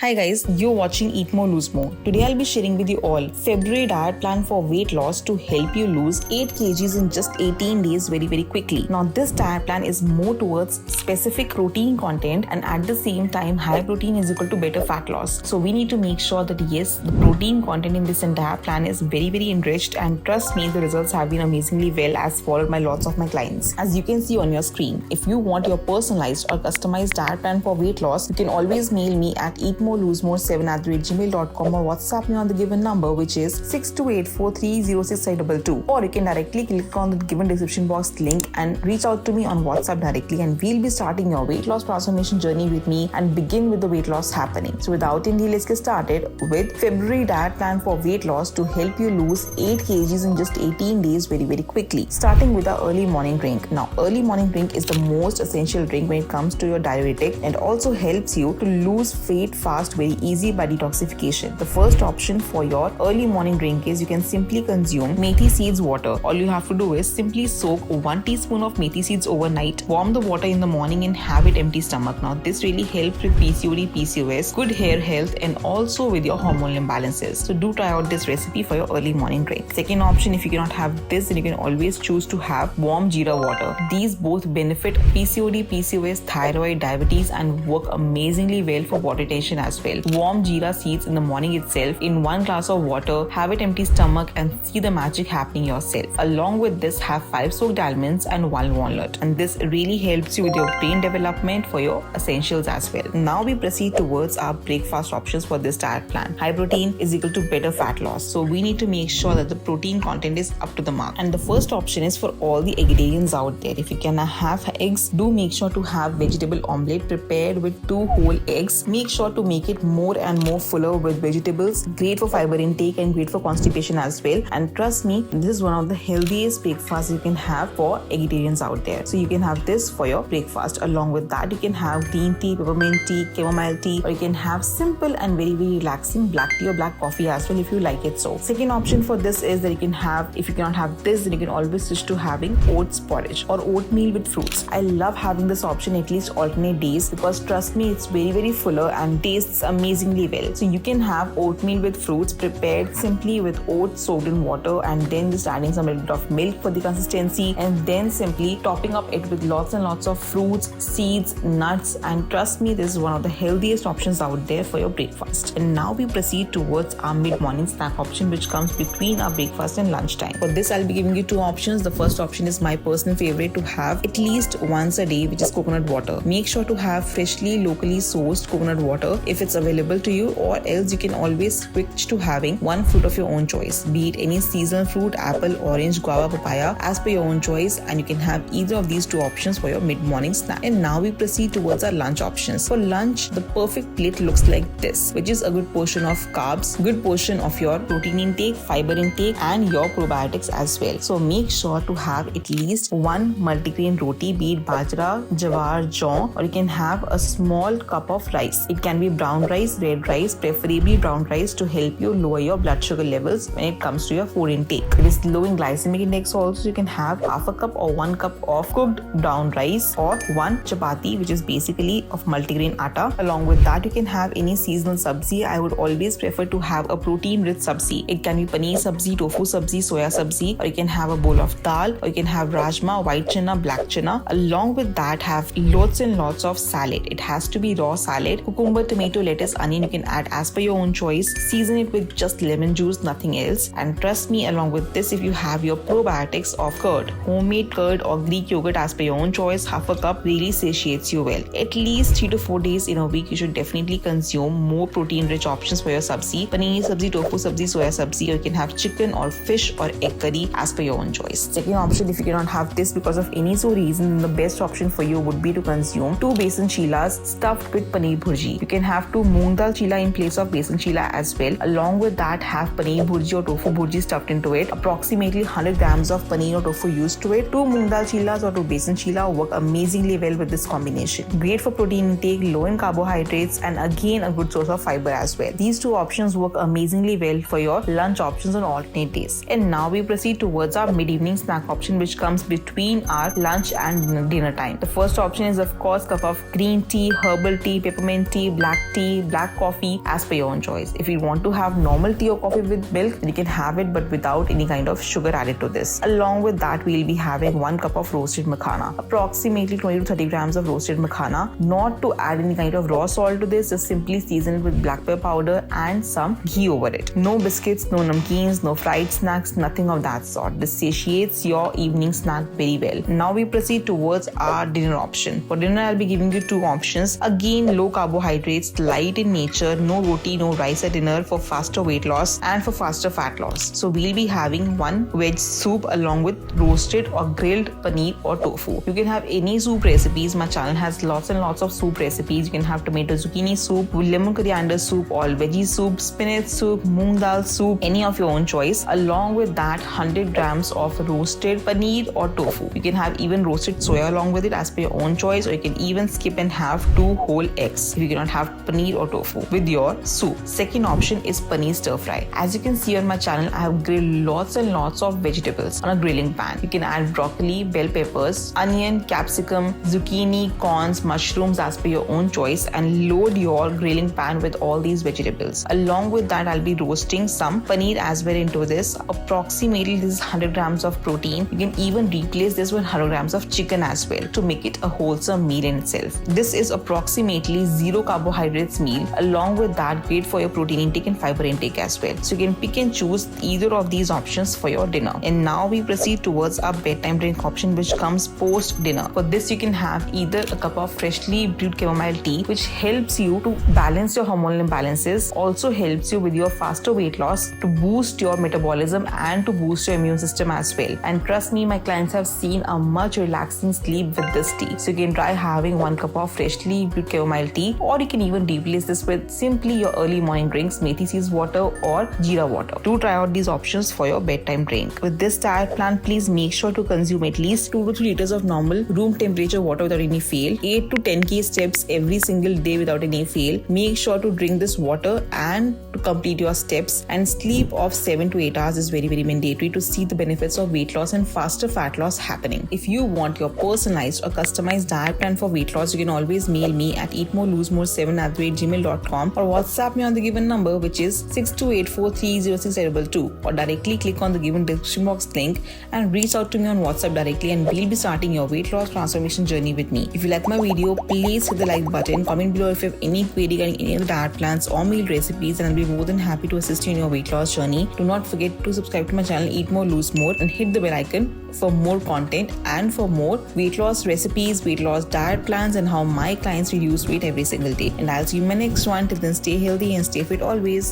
Hi guys, you're watching Eat More Lose More. Today I'll be sharing with you all February diet plan for weight loss to help you lose 8 kgs in just 18 days very quickly. Now this diet plan is more towards specific protein content and at the same time high protein is equal to better fat loss. So we need to make sure that yes, the protein content in this entire plan is very enriched, and trust me, the results have been amazingly well as followed by lots of my clients. As you can see on your screen, if you want your personalized or customized diet plan for weight loss, you can always mail me at eatmorelosemore7@gmail.com or WhatsApp me on the given number, which is 6284306522, or you can directly click on the given description box link and reach out to me on WhatsApp directly, and we'll be starting your weight loss transformation journey with me and begin with the weight loss happening. So without any delay, let's get started with February diet plan for weight loss to help you lose 8 kgs in just 18 days very quickly. Starting with our early morning drink. Now early morning drink is the most essential drink when it comes to your diuretic and also helps you to lose weight fast very easy by detoxification. The first option for your early morning drink is you can simply consume methi seeds water. All you have to do is simply soak 1 teaspoon of methi seeds overnight, warm the water in the morning and have it empty stomach. Now this really helps with PCOD, PCOS, good hair health and also with your hormonal imbalances. So do try out this recipe for your early morning drink. Second option, if you cannot have this, then you can always choose to have warm jeera water. These both benefit PCOD, PCOS, thyroid, diabetes and work amazingly well for water retention as well. Warm jeera seeds in the morning itself in 1 glass of water, have it empty stomach and see the magic happening yourself. Along with this, have 5 soaked almonds and 1 walnut, and this really helps you with your brain development for your essentials as well. Now we proceed towards our breakfast options for this diet plan. High protein is equal to better fat loss, so we need to make sure that the protein content is up to the mark. And the first option is for all the vegetarians out there. If you cannot have eggs, do make sure to have vegetable omelette prepared with 2 whole eggs. Make sure to make it more and more fuller with vegetables. Great for fiber intake and great for constipation as well. And trust me, this is one of the healthiest breakfasts you can have for vegetarians out there. So you can have this for your breakfast. Along with that, you can have green tea, peppermint tea, chamomile tea, or you can have simple and very relaxing black tea or black coffee as well if you like it so. Second option for this is that you can have, if you cannot have this, then you can always switch to having oats porridge or oatmeal with fruits. I love having this option at least alternate days because trust me, it's very fuller and tastes amazingly well. So you can have oatmeal with fruits prepared simply with oats soaked in water and then just adding some little bit of milk for the consistency and then simply topping up it with lots and lots of fruits, seeds, nuts, and trust me, this is one of the healthiest options out there for your breakfast. And now we proceed towards our mid-morning snack option, which comes between our breakfast and lunchtime. For this, I'll be giving you 2 options. The first option is my personal favorite to have at least once a day, which is coconut water. Make sure to have freshly locally sourced coconut water if it's available to you, or else you can always switch to having 1 fruit of your own choice, be it any seasonal fruit, apple, orange, guava, papaya, as per your own choice, and you can have either of these 2 options for your mid-morning snack. And now we proceed towards our lunch options. For lunch, the perfect plate looks like this, which is a good portion of carbs, good portion of your protein intake, fiber intake, and your probiotics as well. So make sure to have at least 1 multigrain roti, be it bajra, jawar, jaw, or you can have a small cup of rice. It can be brown rice, red rice, preferably brown rice to help you lower your blood sugar levels when it comes to your food intake. It is low in glycemic index also. You can have half a cup or 1 cup of cooked brown rice or 1 chapati, which is basically of multigrain atta. Along with that, you can have any seasonal sabzi. I would always prefer to have a protein rich sabzi. It can be paneer sabzi, tofu sabzi, soya sabzi, or you can have a bowl of dal, or you can have rajma, white chana, black chana. Along with that, have lots and lots of salad. It has to be raw salad, cucumber, tomato, lettuce, onion. You can add as per your own choice. Season it with just lemon juice, nothing else. And trust me, along with this, if you have your probiotics of curd, homemade curd or Greek yogurt as per your own choice, half a cup really satiates you well. At least 3 to 4 days in a week, you should definitely consume more protein-rich options for your sabzi. Paneer sabzi, tofu sabzi, soya sabzi, or you can have chicken or fish or egg curry as per your own choice. Second option, if you cannot have this because of any reason, then the best option for you would be to consume 2 besan chilas stuffed with paneer bhurji. You can have 2 moong dal chila in place of besan chila as well. Along with that, have paneer bhurji or tofu bhurji stuffed into it. Approximately 100 grams of paneer or tofu used to it. 2 moong dal chilas or 2 besan chila work amazingly well with this combination. Great for protein intake, low in carbohydrates, and again a good source of fiber as well. These 2 options work amazingly well for your lunch options on alternate days. And now we proceed towards our mid-evening snack option, which comes between our lunch and dinner time. The first option is of course cup of green tea, herbal tea, peppermint tea, black tea, black coffee, as per your own choice. If you want to have normal tea or coffee with milk, then you can have it, but without any kind of sugar added to this. Along with that, we'll be having 1 cup of roasted makhana, approximately 20 to 30 grams of roasted makhana. Not to add any kind of raw salt to this, just simply season it with black pepper powder and some ghee over it. No biscuits, no namkeens, no fried snacks, nothing of that sort. This satiates your evening snack very well. Now we proceed towards our dinner option. For dinner, I'll be giving you 2 options. Again, low carbohydrates, light in nature, no roti, no rice at dinner for faster weight loss and for faster fat loss. So we'll be having 1 veg soup along with roasted or grilled paneer or tofu. You can have any soup recipes. My channel has lots and lots of soup recipes. You can have tomato zucchini soup, lemon coriander soup, all veggie soup, spinach soup, moong dal soup, any of your own choice. Along with that, 100 grams of roasted paneer or tofu. You can have even roasted soya along with it as per your own choice, or you can even skip and have 2 whole eggs if you cannot have paneer or tofu with your soup. Second option is paneer stir fry. As you can see on my channel, I have grilled lots and lots of vegetables on a grilling pan. You can add broccoli, bell peppers, onion, capsicum, zucchini, corns, mushrooms as per your own choice, and load your grilling pan with all these vegetables. Along with that, I'll be roasting some paneer as well into this. Approximately this is 100 grams of protein. You can even replace this with 100 grams of chicken as well to make it a wholesome meal in itself. This is approximately 0 carbohydrates meal. Along with that, great for your protein intake and fiber intake as well. So you can pick and choose either of these options for your dinner. And now we proceed towards our bedtime drink option, which comes post dinner. For this, you can have either a cup of freshly brewed chamomile tea, which helps you to balance your hormonal imbalances, also helps you with your faster weight loss, to boost your metabolism and to boost your immune system as well. And trust me, my clients have seen a much relaxing sleep with this tea. So you can try having 1 cup of freshly brewed chamomile tea, or you can even replace this with simply your early morning drinks, methi seeds water or jeera water. Do try out these options for your bedtime drink. With this diet plan, please make sure to consume at least 2 to 3 liters of normal room temperature water without any fail, 8 to 10k steps every single day without any fail. Make sure to drink this water and to complete your steps, and sleep of 7 to 8 hours is very mandatory to see the benefits of weight loss and faster fat loss happening. If you want your personalized or customized diet plan for weight loss, you can always mail me at eatmoreloosemore7@gmail.com or WhatsApp me on the given number, which is 6284306222, or directly click on the given description box link and reach out to me on WhatsApp directly, and we'll be starting your weight loss transformation journey with me. If you like my video, please hit the like button, comment below if you have any query regarding any other diet plans or meal recipes, and I'll be more than happy to assist you in your weight loss journey. Do not forget to subscribe to my channel Eat More Lose More and hit the bell icon for more content and for more weight loss recipes, weight loss diet plans, and how my clients reduce weight every single day. And I'll see you in my next one. Till then, stay healthy and stay fit always.